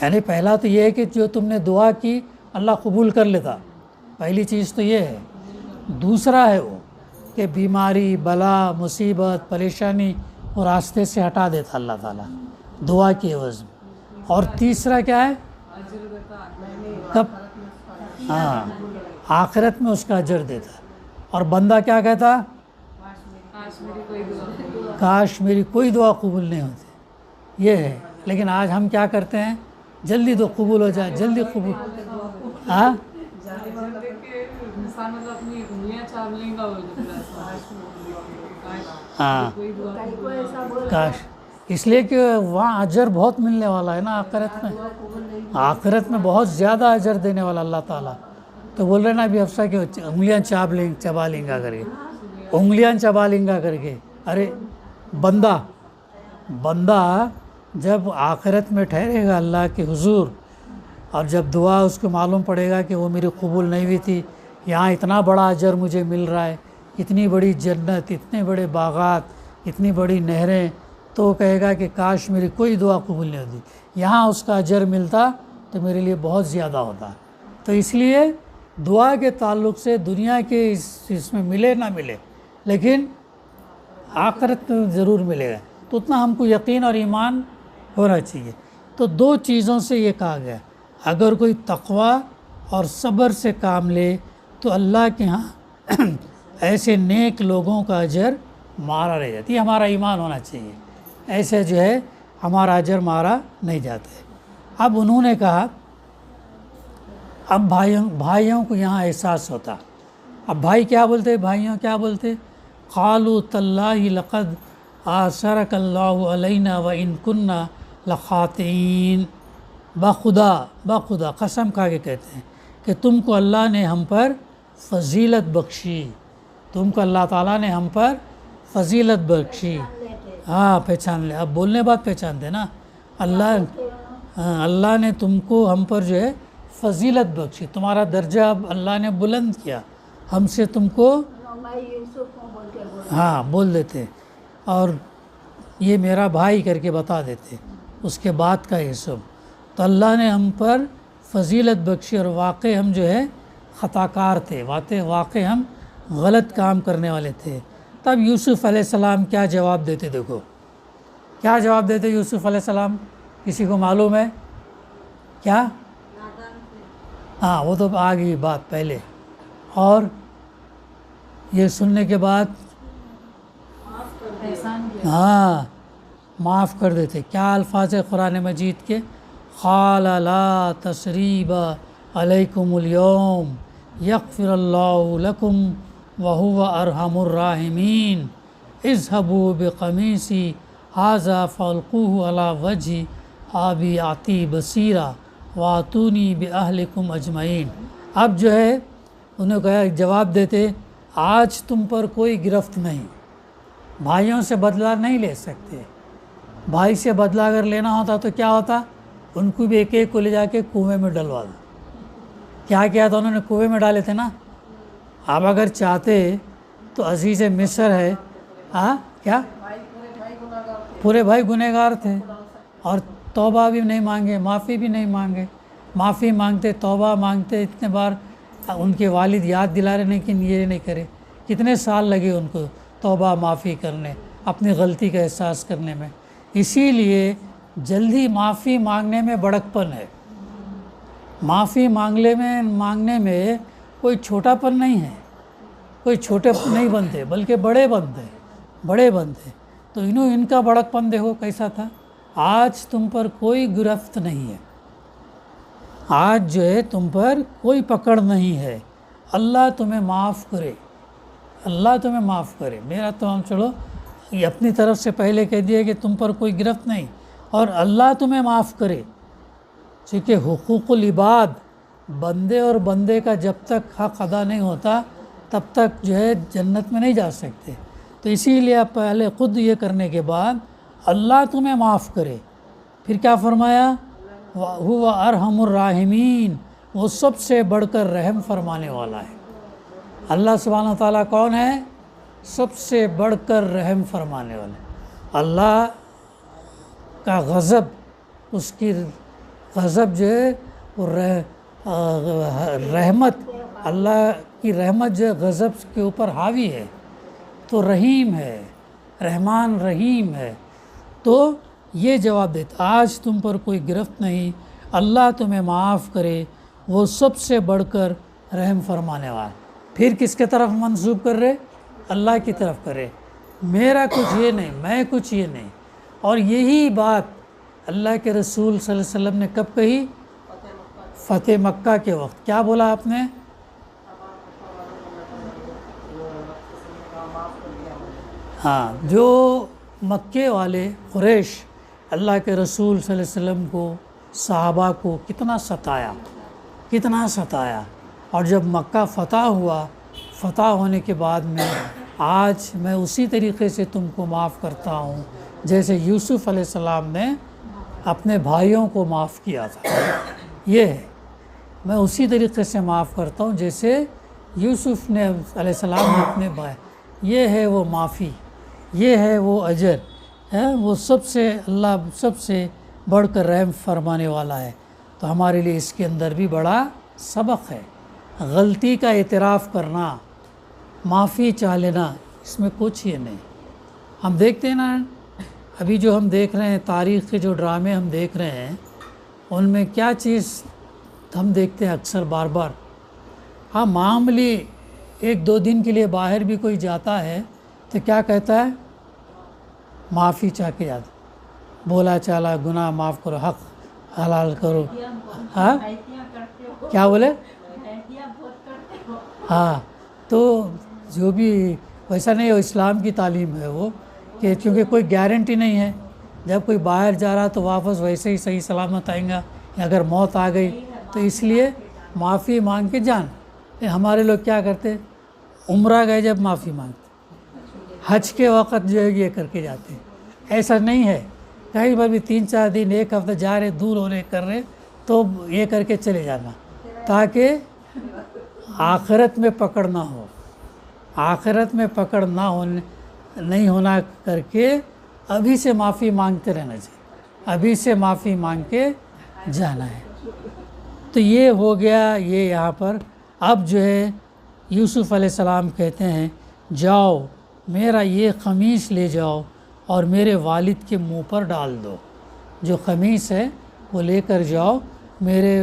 یعنی پہلا تو یہ ہے کہ جو تم نے دعا کی اللہ قبول کر لیتا، پہلی چیز تو یہ ہے۔ دوسرا ہے وہ کہ بیماری، بلا، مصیبت، پریشانی وہ راستے سے ہٹا دیتا اللہ تعالیٰ دعا کی عوض میں۔ اور تیسرا کیا ہے؟ کب؟ آخرت میں اس کا اجر دیتا، اور بندہ کیا کہتا؟ کاش میری کوئی دعا قبول نہیں ہوتی، یہ ہے۔ لیکن آج ہم کیا کرتے ہیں، جلدی تو قبول ہو جائے، جلدی قبول. ہاں انسان مطلب اپنی انگلیاں چاٹ لیں گا ہاں کئی کو ایسا بول کاش، اس لیے کہ وہاں اجر بہت ملنے والا ہے نا آخرت میں. آخرت میں بہت زیادہ اجر دینے والا اللہ تعالیٰ. تو بول رہے نا ابھی افسا کہ انگلیاں چبا لیں گا کر کے، انگلیاں چبا لیں گا کر کے. ارے بندہ جب آخرت میں ٹھہرے گا اللہ کے حضور، اور جب دعا اس کو معلوم پڑے گا کہ وہ میری قبول نہیں ہوئی تھی، یہاں اتنا بڑا اجر مجھے مل رہا ہے، اتنی بڑی جنت، اتنے بڑے باغات، اتنی بڑی نہریں، تو وہ کہے گا کہ کاش میری کوئی دعا قبول نہیں ہوتی، یہاں اس کا اجر ملتا تو میرے لیے بہت زیادہ ہوتا. تو اس لیے دعا کے تعلق سے دنیا کے اس میں ملے نہ ملے، لیکن آخرت میں ضرور ملے گا. تو اتنا ہم کو یقین اور ایمان ہونا چاہیے. تو دو چیزوں سے یہ کہا گیا، اگر کوئی تقوی اور صبر سے کام لے تو اللہ کے ہاں ایسے نیک لوگوں کا اجر مارا رہ جاتی ہے. ہمارا ایمان ہونا چاہیے، ایسے جو ہے ہمارا اجر مارا نہیں جاتا ہے. اب انہوں نے کہا، اب بھائیوں کو یہاں احساس ہوتا. اب بھائی کیا بولتے، بھائیوں کیا بولتے، قالوا تاللہ لقد آثرک اللہ علینا وان کنا لخاطئین. بخدا قسم کھا کے کہتے ہیں کہ تم کو اللہ نے ہم پر فضیلت بخشی، تم کو اللہ تعالیٰ نے ہم پر فضیلت بخشی. ہاں پہچان لے، اب بولنے بعد پہچانتے نا. اللہ نے تم کو ہم پر جو ہے فضیلت بخشی، تمہارا درجہ اب اللہ نے بلند کیا، ہم سے تم کو میں یوسف کو بول کے بول ہاں بول دیتے، اور یہ میرا بھائی کر کے بتا دیتے اس کے بعد کا یہ سب. تو اللہ نے ہم پر فضیلت بخشی، اور واقع ہم جو ہے خطا کار تھے، واقع ہم غلط کام کرنے والے تھے. تب یوسف علیہ السلام کیا جواب دیتے، دیکھو کیا جواب دیتے یوسف علیہ السلام، کسی کو معلوم ہے کیا؟ ہاں وہ تو آ گئی بات پہلے. اور یہ سننے کے بعد ہاں معاف کر دیتے. کیا الفاظ قرآن مجید کے، قال لا تثریب علیکم اليوم یغفر اللہ لکم وہو ارحم الراحمین اذهبوا بقمیصی ھذا فالقوہ علی وجہ ابی آتی بصیرا واتونی باہلکم اجمعین. اب جو ہے انہوں کہا، جواب دیتے، آج تم پر کوئی گرفت نہیں، بھائیوں سے بدلہ نہیں لے سکتے. بھائی سے بدلہ اگر لینا ہوتا تو کیا ہوتا، ان کو بھی ایک ایک کو لے جا کے کنویں میں ڈلوا دو. کیا کیا تھا انہوں نے، کنویں میں ڈالے تھے نا. آپ اگر چاہتے تو عزیز مصر ہے، ہاں کیا پورے بھائی گنہگار تھے، اور توبہ بھی نہیں مانگے، معافی بھی نہیں مانگے. معافی مانگتے، توبہ مانگتے، اتنے بار ان کے والد یاد دلا رہے لیکن یہ نہیں کرے. کتنے سال لگے ان کو توبہ معافی کرنے، اپنی غلطی کا احساس کرنے میں. اسی لیے جلدی معافی مانگنے میں بڑکپن ہے. معافی مانگنے میں کوئی چھوٹا پن نہیں ہے، کوئی چھوٹے نہیں بنتے بلکہ بڑے بنتے. تو ان کا بڑکپن دیکھو کیسا تھا. آج تم پر کوئی گرفت نہیں ہے، آج جو ہے تم پر کوئی پکڑ نہیں ہے، اللہ تمہیں معاف کرے، اللہ تمہیں معاف کرے. میرا تو ہم چلو یہ اپنی طرف سے پہلے کہہ دیا کہ تم پر کوئی گرفت نہیں، اور اللہ تمہیں معاف کرے. چونکہ حقوق العباد، بندے اور بندے کا جب تک حق ادا نہیں ہوتا تب تک جو ہے جنت میں نہیں جا سکتے. تو اسی لیے آپ پہلے خود یہ کرنے کے بعد اللہ تمہیں معاف کرے. پھر کیا فرمایا، هو ارحم الراحمین، وہ سب سے بڑھ کر رحم فرمانے والا ہے. اللہ سبحانہ تعالیٰ کون ہے، سب سے بڑھ کر رحم فرمانے والا ہے. اللہ کا غضب، اس کی غضب جو ہے وہ رحمت، اللہ کی رحمت جو ہے غضب کے اوپر حاوی ہے. تو رحیم ہے، رحمان رحیم ہے. تو یہ جواب دیتا، آج تم پر کوئی گرفت نہیں، اللہ تمہیں معاف کرے، وہ سب سے بڑھ کر رحم فرمانے والا. پھر کس کے طرف منسوب کر رہے، اللہ کی طرف کرے. میرا کچھ یہ نہیں، میں کچھ یہ نہیں. اور یہی بات اللہ کے رسول صلی اللہ علیہ وسلم نے کب کہی؟ فتح مکہ کے وقت. کیا بولا آپ نے؟ ہاں، جو مکے والے قریش اللہ کے رسول صلی اللہ علیہ وسلم کو، صحابہ کو کتنا ستایا، اور جب مکہ فتح ہوا، فتح ہونے کے بعد میں آج میں اسی طریقے سے تم کو معاف کرتا ہوں جیسے یوسف علیہ السلام نے اپنے بھائیوں کو معاف کیا تھا. یہ ہے، میں اسی طریقے سے معاف کرتا ہوں جیسے یوسف نے علیہ السلام نے اپنے بھائی. یہ ہے وہ معافی، یہ ہے وہ اجر ہے، وہ سب سے اللہ سب سے بڑھ کر رحم فرمانے والا ہے. تو ہمارے لیے اس کے اندر بھی بڑا سبق ہے. غلطی کا اعتراف کرنا، معافی چاہ لینا، اس میں کچھ یہ نہیں. ہم دیکھتے ہیں نا، ابھی جو ہم دیکھ رہے ہیں تاریخ کے جو ڈرامے ہم دیکھ رہے ہیں، ان میں کیا چیز ہم دیکھتے ہیں اکثر بار بار. ہاں، معمولی 1-2 دن کے لیے باہر بھی کوئی جاتا ہے تو کیا کہتا ہے؟ معافی چاہ کے جاتا، بولا چالا گناہ معاف کرو، حق حلال کرو. ہاں کیا بولے؟ ہاں، تو جو بھی ویسا نہیں، اسلام کی تعلیم ہے وہ، کہ کیونکہ کوئی گارنٹی نہیں ہے، جب کوئی باہر جا رہا تو واپس ویسے ہی صحیح سلامت آئیں گا، اگر موت آ گئی تو اس لیے معافی مانگ کے جان. ہمارے لوگ کیا کرتے؟ عمرہ گئے جب معافی مانگتے، حج کے وقت جو ہے یہ کر کے جاتے. ایسا نہیں ہے، کہیں پر بھی 3-4 دن 1 ہفتہ جا رہے، دور ہو رہے، کر رہے تو یہ کر کے چلے جانا، تاکہ آخرت میں پکڑ نہ ہو. آخرت میں پکڑ نہ ہونے نہیں ہونا کر کے ابھی سے معافی مانگتے رہنا چاہیے، ابھی سے معافی مانگ کے جانا ہے. تو یہ ہو گیا یہ یہاں پر. اب جو ہے یوسف علیہ السلام کہتے ہیں جاؤ میرا یہ قمیص لے جاؤ اور میرے والد کے منہ پر ڈال دو. جو قمیص ہے وہ لے کر جاؤ، میرے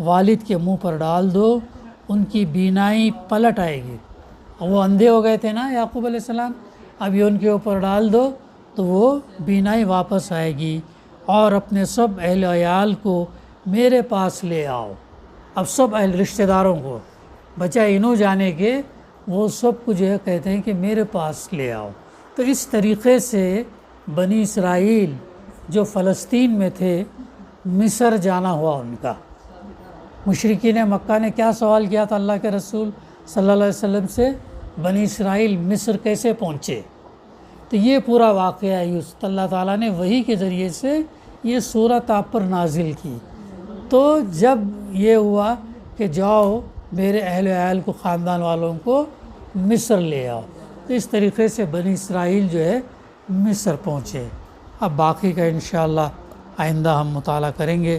والد کے منہ پر ڈال دو، ان کی بینائی پلٹ آئے گی. وہ اندھے ہو گئے تھے نا یعقوب علیہ السلام، اب یہ ان کے اوپر ڈال دو تو وہ بینائی واپس آئے گی. اور اپنے سب اہل عیال کو میرے پاس لے آؤ. اب سب اہل رشتہ داروں کو، بچہ انہوں جانے کے، وہ سب کو جو ہے کہتے ہیں کہ میرے پاس لے آؤ. تو اس طریقے سے بنی اسرائیل جو فلسطین میں تھے، مصر جانا ہوا ان کا. مشرکین مکہ نے کیا سوال کیا تھا اللہ کے رسول صلی اللہ علیہ وسلم سے؟ بنی اسرائیل مصر کیسے پہنچے؟ تو یہ پورا واقعہ یوسف اللہ تعالیٰ نے وحی کے ذریعے سے یہ سورت آپ پر نازل کی. تو جب یہ ہوا کہ جاؤ میرے اہل عیال کو، خاندان والوں کو مصر لے آؤ، تو اس طریقے سے بنی اسرائیل جو ہے مصر پہنچے. اب باقی کا انشاءاللہ آئندہ ہم مطالعہ کریں گے.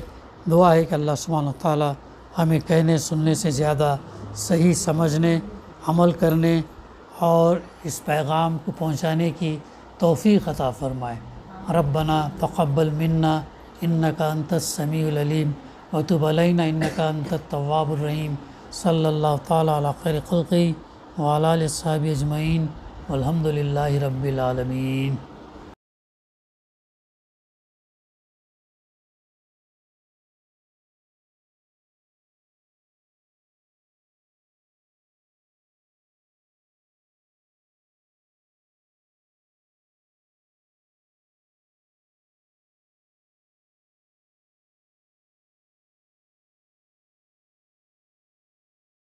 دعا ہے کہ اللہ سبحانہ وتعالی ہمیں کہنے سننے سے زیادہ صحیح سمجھنے، عمل کرنے اور اس پیغام کو پہنچانے کی توفیق عطا فرمائے. ربنا تقبل منا انک انت السمیع العلیم وتب علینا انک انت التواب الرحیم. صلی اللہ تعالی علی خیر خلقہ وعلی آلہ وصحبہ اجمعین والحمد للہ رب العالمین.